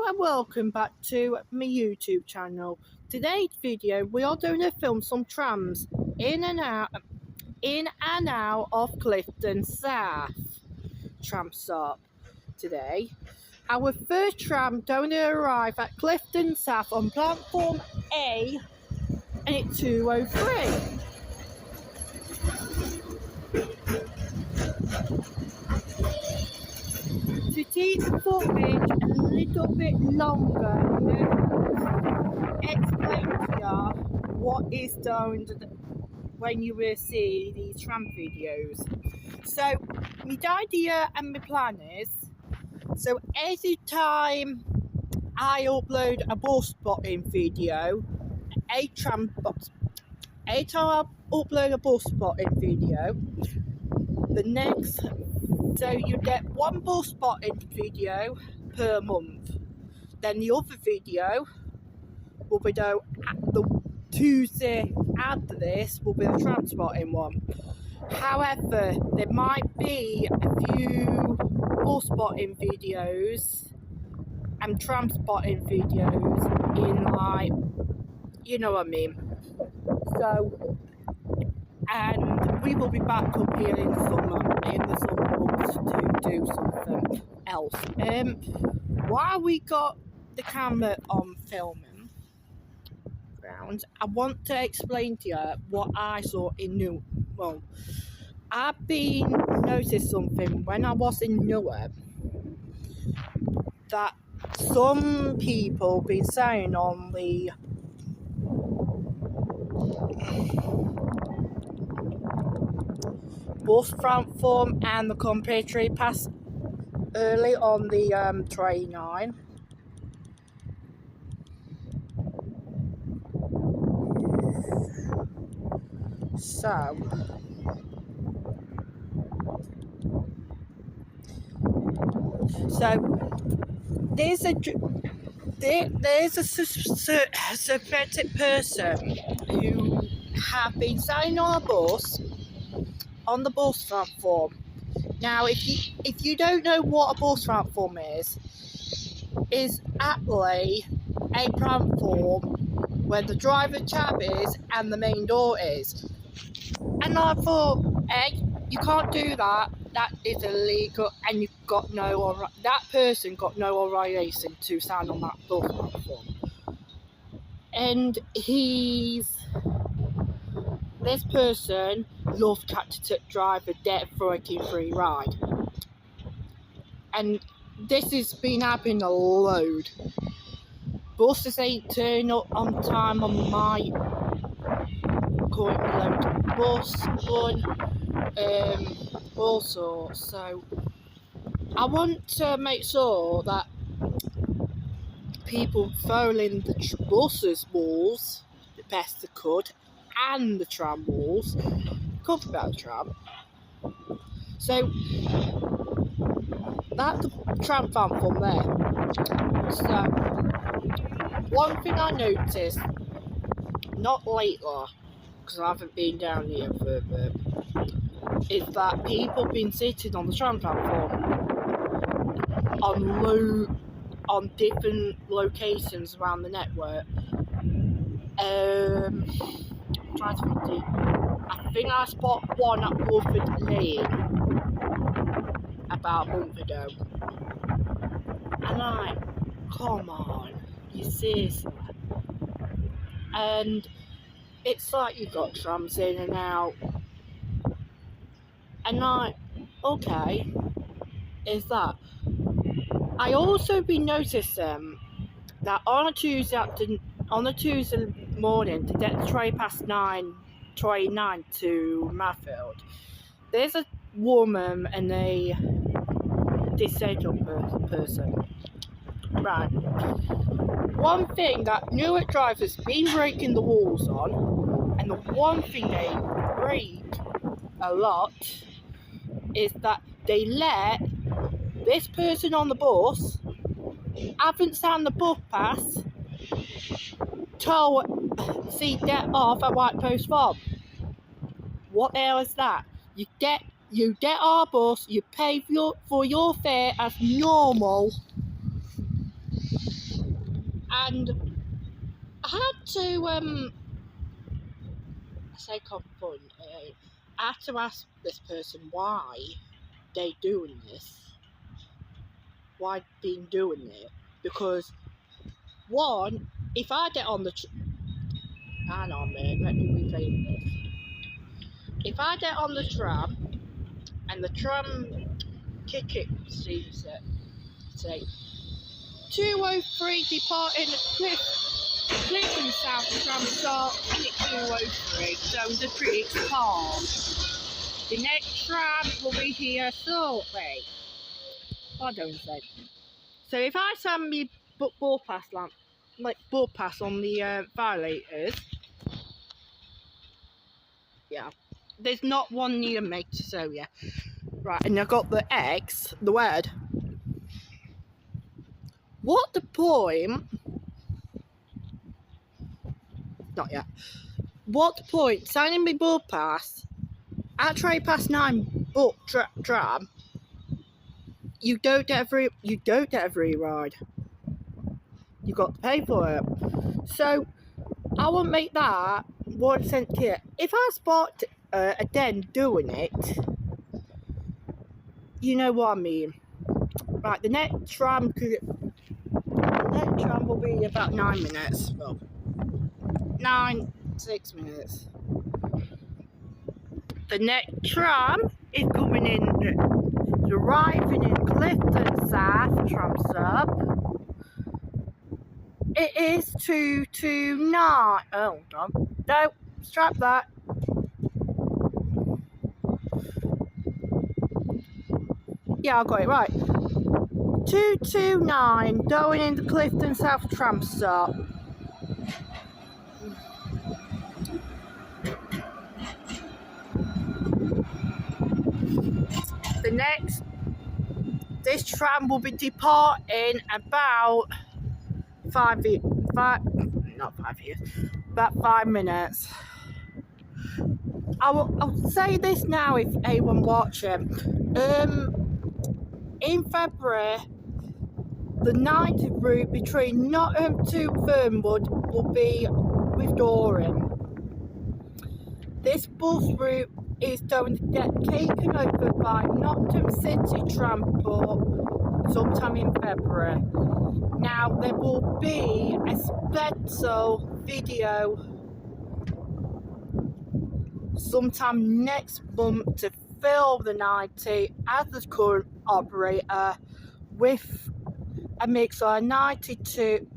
and welcome back to my YouTube channel. Today's video we are going to film some trams in and out of Clifton South tram stop today. Our first tram going to arrive at Clifton South on platform A and it's 2:03. To keep the footage a little bit longer, explain to you what is done when you will see these tram videos. So, my idea and my plan is, so every time I upload a bus spotting video, every time I upload a bus spotting video, so you get one bus spotting video per month. Then the other video will be the Tuesday after this will be the tram spotting one. However, there might be a few bus spotting videos and tram spotting videos in, like, you know what I mean. So, and we will be back up here in the summer months to do something else. While we got the camera on filming ground, I want to explain to you what I saw in Newark. Well, I've been noticed something when I was in Newark that some people been saying on the bus platform and the complimentary pass early on the train line. So there's a suspected person who have been sitting on a bus on the bus platform. Now, if you don't know what a bus platform is actually a platform where the driver tab is and the main door is. And I thought, hey, you can't do that. That is illegal, and that person got no authorization to stand on that bus platform. And this person loves to drive a debt breaking free ride. And this has been happening a load. Buses ain't turning up on time on my current load bus run, all sorts. So I want to make sure that people following the buses walls the best they could, and the tram walls. Talk about the tram. So that's the tram platform there. So one thing I noticed, not lately, because I haven't been down here for a bit, is that people have been sitting on the tram platform on different locations around the network. I think I spotted one at Toton Lane about a month ago. And come on, you seriously? And it's like you've got trams in and out. And okay, is that? I also been noticing that on a Tuesday morning to get the train past 9 to Matfield, there's a woman and a disabled person. Right. One thing that Newark drivers been breaking the walls on, and the one thing they break a lot, is that they let this person on the bus haven't signed the bus pass get off at White Post Farm. What the hell is that? You get our bus, you pay for your fare as normal, And I had to say confront. I had to ask this person why they doing this. Why been doing it? Because one, if I get on the hang on a minute, let me rephrase this. If I get on the tram and the tram ticket seems to say 203 departing Clifton South Tram start at 203, so the pretty calm. The next tram will be here shortly. I don't say. So if I send me ball pass on the violators, yeah, there's not one near me, so yeah. Right, and I got the X, the word. What the point? Not yet. What the point? Signing me ball pass at 9 book tram. You don't get a free ride. You got to pay for it. So I won't make that 1 cent here. If I spot a den doing it, you know what I mean. Right, the next tram will be about 9 minutes. Well, 6 minutes. The next tram is coming in, arriving in Clifton South Tram sub. It is 229. Oh, no, strap that. Yeah, I got it right. 229 going into Clifton South Tram stop. This tram will be departing about 5 minutes. I'll say this now if anyone watching. In February, the 90 route between Nottingham to Fernwood will be withdrawing. This bus route is going to get taken over by Nottingham City Transport sometime in February. Now, there will be a special video sometime next month to fill the 90 as the current operator with a mix of a 92,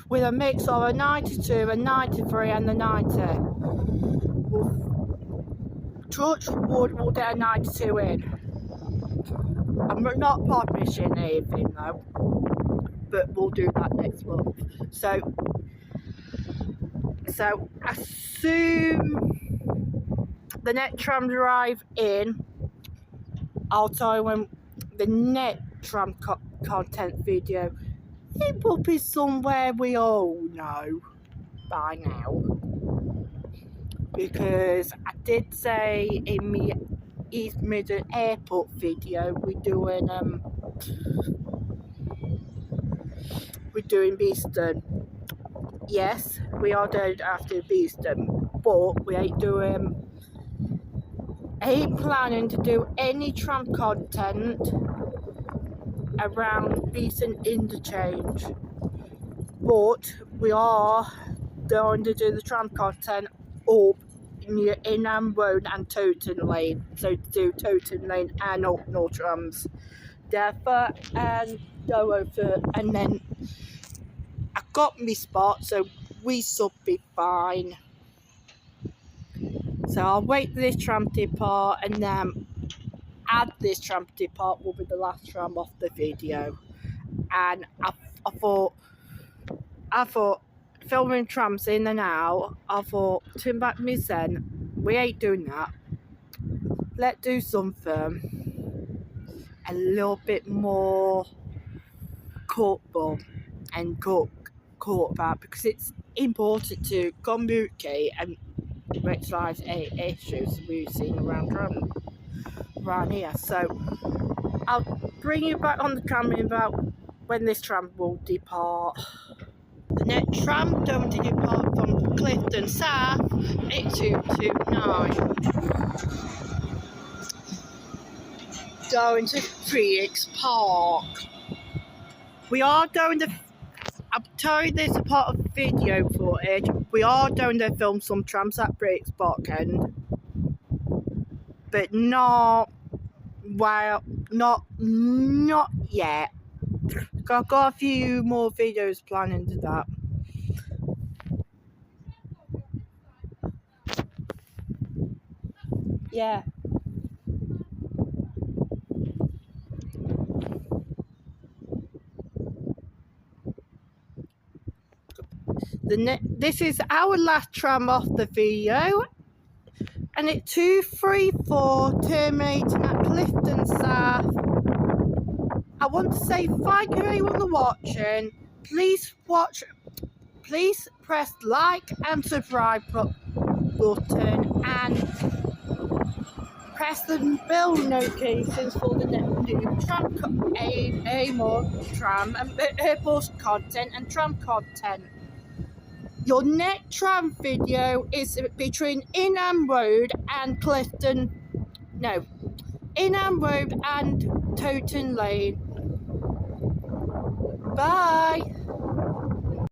with a mix of a 92, a 93 and a 90. Touchwood will get a 92 in. I'm not publishing anything though, but we'll do that next month. So assume the next tram arrive in. I'll tell you when the next tram content video. It will be somewhere we all know by now. Because I did say in my East Midland Airport video we're doing Beeston. Yes, we are doing after Beeston, but we ain't planning to do any tram content around Beeston Interchange. But we are going to do the tram content up near Inham Road and Toton Lane. So to do Toton Lane and North trams. Therefore, and go over, and then I got me spot, so we should be fine. So I'll wait for this tram to depart, and then add this tram to depart will be the last tram off the video. And I thought filming trams in and out, I thought, turn back me then, we ain't doing that. Let's do something a little bit more comfortable and caught about, because it's important to communicate and recognize any issues we've seen around here. So I'll bring you back on the camera in about when this tram will depart. The next tram going to depart from Clifton South, 8229. Going to Phoenix Park. We are going to, I'm telling this a part of video footage, we are going to film some trams at Phoenix Park end. But not, well, not yet. I've got a few more videos planned into that. Yeah. This is our last tram off the video. And it's 234 terminating at Clifton South. I want to say thank you everyone for watching. Please press like and subscribe button and press the bell notifications for the next new tram, more tram and bus content and tram content. Your next tram video is between Inham Road and Inham Road and Toton Lane. Bye.